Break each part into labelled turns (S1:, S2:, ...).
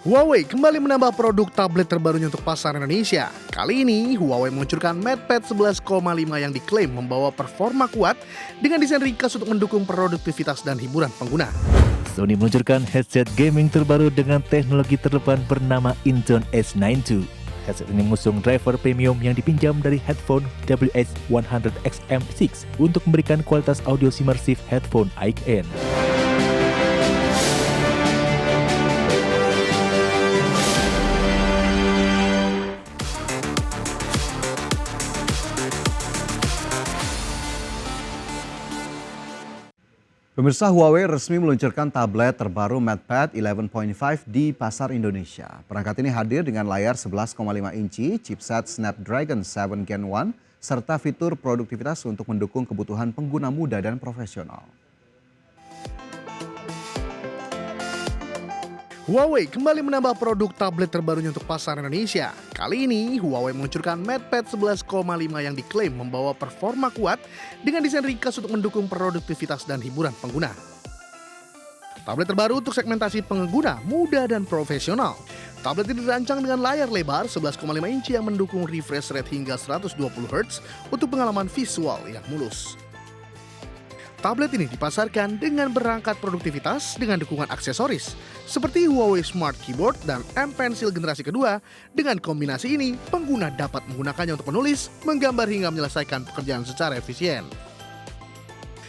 S1: Huawei kembali menambah produk tablet terbarunya untuk pasar Indonesia. Kali ini, Huawei meluncurkan MatePad 11,5 yang diklaim membawa performa kuat dengan desain ringkas untuk mendukung produktivitas dan hiburan pengguna.
S2: Sony meluncurkan headset gaming terbaru dengan teknologi terdepan bernama Inzone S92. Headset ini mengusung driver premium yang dipinjam dari headphone WS100XM6 untuk memberikan kualitas audio immersive headphone high-end.
S3: Pemirsa, Huawei resmi meluncurkan tablet terbaru MatePad 11.5 di pasar Indonesia. Perangkat ini hadir dengan layar 11,5 inci, chipset Snapdragon 7 Gen 1, serta fitur produktivitas untuk mendukung kebutuhan pengguna muda dan profesional.
S1: Huawei kembali menambah produk tablet terbarunya untuk pasar Indonesia. Kali ini, Huawei meluncurkan MatePad 11,5 yang diklaim membawa performa kuat dengan desain ringkas untuk mendukung produktivitas dan hiburan pengguna. Tablet terbaru untuk segmentasi pengguna muda dan profesional. Tablet ini dirancang dengan layar lebar 11,5 inci yang mendukung refresh rate hingga 120 Hz untuk pengalaman visual yang mulus. Tablet ini dipasarkan dengan berangkat produktivitas dengan dukungan aksesoris seperti Huawei Smart Keyboard dan M Pencil generasi kedua. Dengan kombinasi ini, pengguna dapat menggunakannya untuk menulis, menggambar hingga menyelesaikan pekerjaan secara efisien.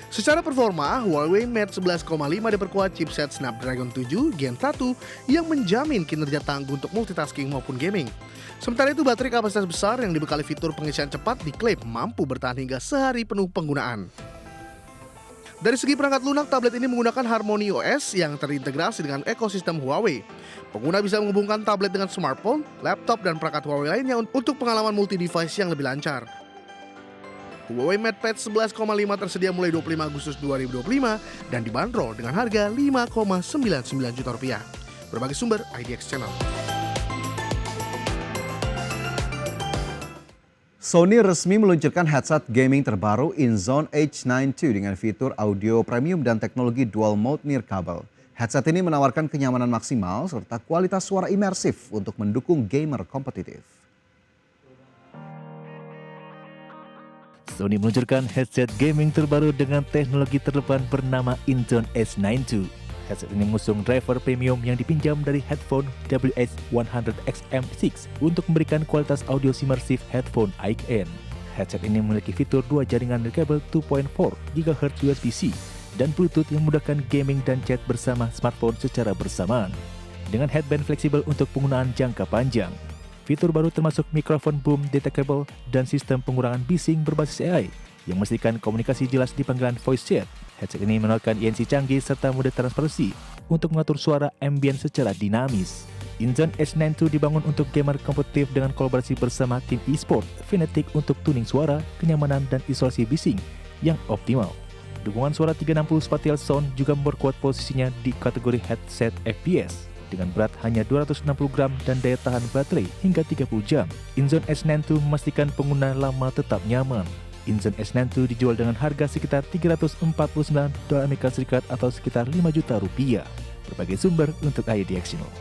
S1: Secara performa, Huawei Mate 11,5 diperkuat chipset Snapdragon 7 Gen 1 yang menjamin kinerja tangguh untuk multitasking maupun gaming. Sementara itu, baterai kapasitas besar yang dibekali fitur pengisian cepat diklaim mampu bertahan hingga sehari penuh penggunaan. Dari segi perangkat lunak, tablet ini menggunakan Harmony OS yang terintegrasi dengan ekosistem Huawei. Pengguna bisa menghubungkan tablet dengan smartphone, laptop, dan perangkat Huawei lainnya untuk pengalaman multi-device yang lebih lancar. Huawei MatePad 11,5 tersedia mulai 25 Agustus 2025 dan dibanderol dengan harga Rp5,99 juta. Berbagai sumber IDX Channel.
S3: Sony resmi meluncurkan headset gaming terbaru Inzone H92 dengan fitur audio premium dan teknologi dual mode nirkabel. Headset ini menawarkan kenyamanan maksimal serta kualitas suara imersif untuk mendukung gamer kompetitif.
S2: Sony meluncurkan headset gaming terbaru dengan teknologi terdepan bernama Inzone S92. Headset ini mengusung driver premium yang dipinjam dari headphone WS100XM6 untuk memberikan kualitas audio immersive headphone high-end. Headset ini memiliki fitur 2 jaringan nirkabel 2.4 GHz USB-C dan Bluetooth yang memudahkan gaming dan chat bersama smartphone secara bersamaan. Dengan headband fleksibel untuk penggunaan jangka panjang. Fitur baru termasuk mikrofon boom detectable dan sistem pengurangan bising berbasis AI yang memastikan komunikasi jelas di panggilan voice chat. Headset ini menawarkan ANC canggih serta mode transparansi untuk mengatur suara ambient secara dinamis. Inzone S92 dibangun untuk gamer kompetitif dengan kolaborasi bersama tim e-sport Fnatic untuk tuning suara, kenyamanan, dan isolasi bising yang optimal. Dukungan suara 360 spatial sound juga memperkuat posisinya di kategori headset FPS. Dengan berat hanya 260 gram dan daya tahan baterai hingga 30 jam, Inzone S92 memastikan pengguna lama tetap nyaman. Inzone S92 dijual dengan harga sekitar $349 atau sekitar Rp5 juta. Berbagai sumber untuk IDX Channel.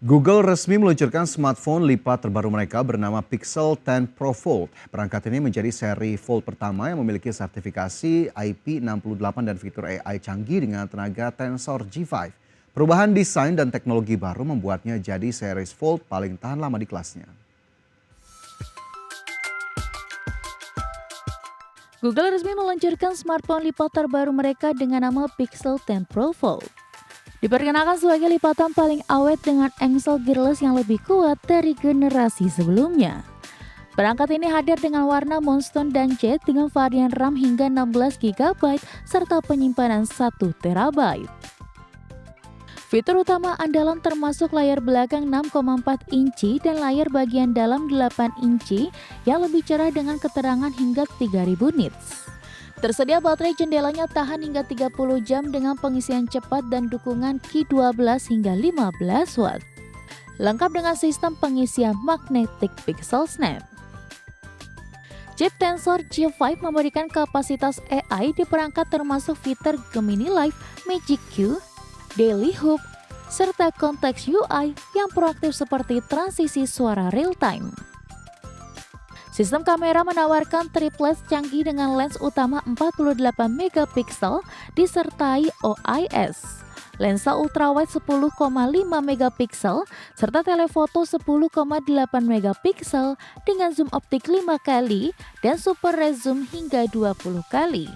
S3: Google resmi meluncurkan smartphone lipat terbaru mereka bernama Pixel 10 Pro Fold. Perangkat ini menjadi seri Fold pertama yang memiliki sertifikasi IP68 dan fitur AI canggih dengan tenaga Tensor G5. Perubahan desain dan teknologi baru membuatnya jadi series Fold paling tahan lama di kelasnya.
S4: Google resmi meluncurkan smartphone lipat terbaru mereka dengan nama Pixel 10 Pro Fold. Diperkenalkan sebagai lipatan paling awet dengan engsel gearless yang lebih kuat dari generasi sebelumnya. Perangkat ini hadir dengan warna Moonstone dan Jet dengan varian RAM hingga 16 GB serta penyimpanan 1 TB. Fitur utama andalan termasuk layar belakang 6,4 inci dan layar bagian dalam 8 inci yang lebih cerah dengan keterangan hingga 3000 nits. Tersedia baterai jendelanya tahan hingga 30 jam dengan pengisian cepat dan dukungan Qi12 hingga 15 watt. Lengkap dengan sistem pengisian magnetic pixel snap. Chip Tensor G5 memberikan kapasitas AI di perangkat termasuk fitur Gemini Live, Magic Q, Daily Hoop, serta Context UI yang proaktif seperti transisi suara real-time. Sistem kamera menawarkan triplet canggih dengan lens utama 48 megapiksel disertai OIS, lensa ultrawide 10,5 megapiksel, serta telefoto 10,8 megapiksel dengan zoom optik 5 kali dan super res zoom hingga 20 kali.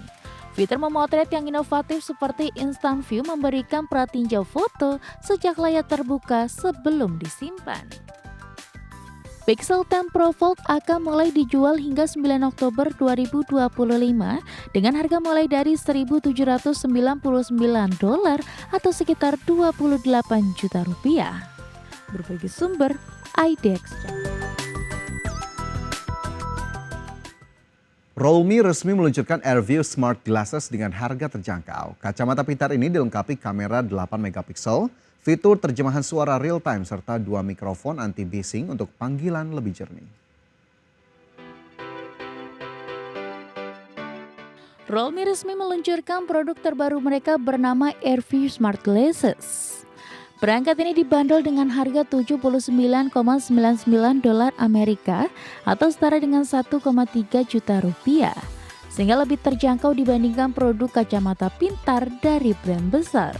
S4: Fitur memotret yang inovatif seperti Instant View memberikan pratinjau foto sejak layar terbuka sebelum disimpan. Pixel 10 Pro Fold akan mulai dijual hingga 9 Oktober 2025 dengan harga mulai dari $1.799 atau sekitar 28 juta rupiah. Berbagai sumber, IDX.
S3: Realme resmi meluncurkan AirView Smart Glasses dengan harga terjangkau. Kacamata pintar ini dilengkapi kamera 8 megapiksel, fitur terjemahan suara real-time serta 2 mikrofon anti-bising untuk panggilan lebih jernih.
S4: Realme resmi meluncurkan produk terbaru mereka bernama AirView Smart Glasses. Perangkat ini dibanderol dengan harga $79,99 Amerika atau setara dengan 1,3 juta rupiah, sehingga lebih terjangkau dibandingkan produk kacamata pintar dari brand besar.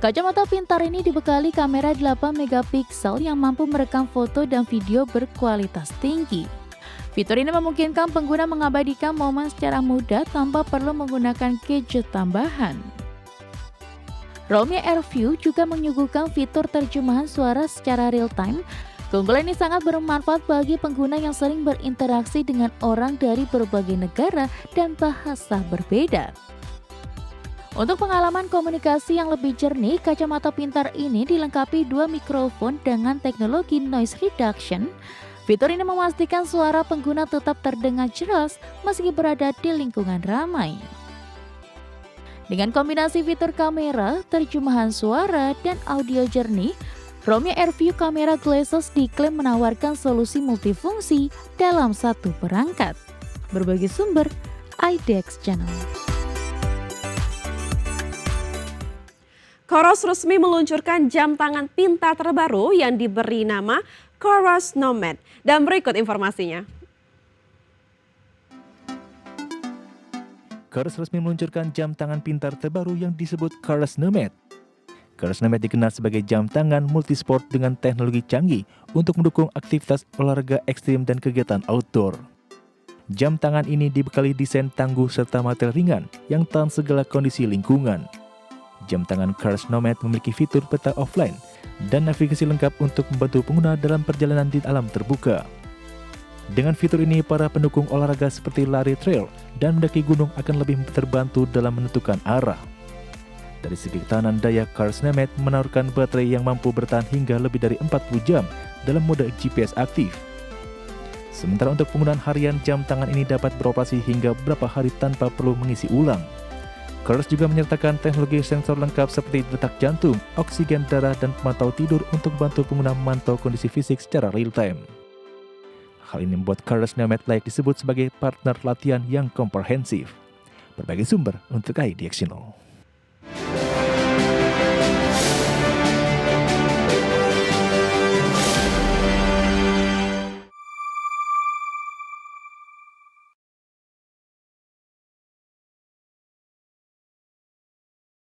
S4: Kacamata pintar ini dibekali kamera 8 megapiksel yang mampu merekam foto dan video berkualitas tinggi. Fitur ini memungkinkan pengguna mengabadikan momen secara mudah tanpa perlu menggunakan gadget tambahan. Realme AirView juga menyuguhkan fitur terjemahan suara secara real-time. Keunggulan ini sangat bermanfaat bagi pengguna yang sering berinteraksi dengan orang dari berbagai negara dan bahasa berbeda. Untuk pengalaman komunikasi yang lebih jernih, kacamata pintar ini dilengkapi 2 mikrofon dengan teknologi noise reduction. Fitur ini memastikan suara pengguna tetap terdengar jelas meski berada di lingkungan ramai. Dengan kombinasi fitur kamera, terjemahan suara, dan audio jernih, Realme AirView Camera Glasses diklaim menawarkan solusi multifungsi dalam satu perangkat. Berbagai sumber, IDX Channel.
S5: Coros resmi meluncurkan jam tangan pintar terbaru yang diberi nama Coros Nomad. Dan berikut informasinya.
S2: Coros resmi meluncurkan jam tangan pintar terbaru yang disebut Coros Nomad. Coros Nomad dikenal sebagai jam tangan multisport dengan teknologi canggih untuk mendukung aktivitas olahraga ekstrim dan kegiatan outdoor. Jam tangan ini dibekali desain tangguh serta material ringan yang tahan segala kondisi lingkungan. Jam tangan Coros Nomad memiliki fitur peta offline dan navigasi lengkap untuk membantu pengguna dalam perjalanan di alam terbuka. Dengan fitur ini, para pendukung olahraga seperti lari trail dan mendaki gunung akan lebih terbantu dalam menentukan arah. Dari segi ketahanan daya, Coros Nomad menawarkan baterai yang mampu bertahan hingga lebih dari 40 jam dalam mode GPS aktif. Sementara untuk penggunaan harian, jam tangan ini dapat beroperasi hingga beberapa hari tanpa perlu mengisi ulang. Coros juga menyertakan teknologi sensor lengkap seperti detak jantung, oksigen darah, dan pemantau tidur untuk membantu pengguna memantau kondisi fisik secara real-time. Hal ini membuat Coros Nomad layak disebut sebagai partner latihan yang komprehensif. Berbagai sumber untuk IDX Channel.